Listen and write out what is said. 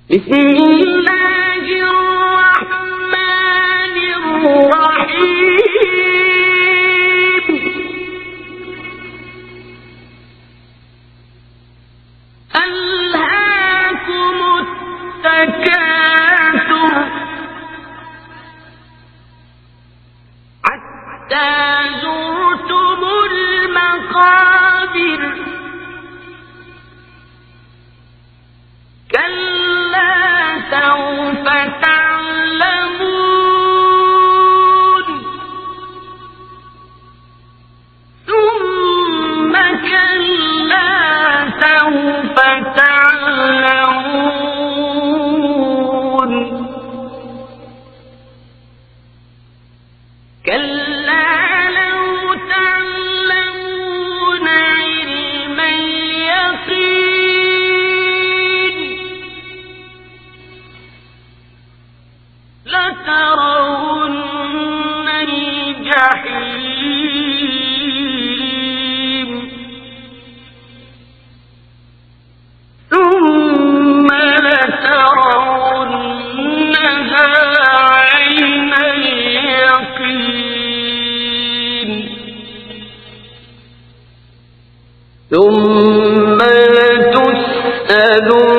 بسم الله الرحمن الرحيم ألهاكم التكاثر حتى زرتم المقابر كلا سوف تعلمون ثم كلا سوف تعلمون كلا لو تعلمون علم اليقين لترون الجحيم ثم لترونها عين اليقين ثم لتسألن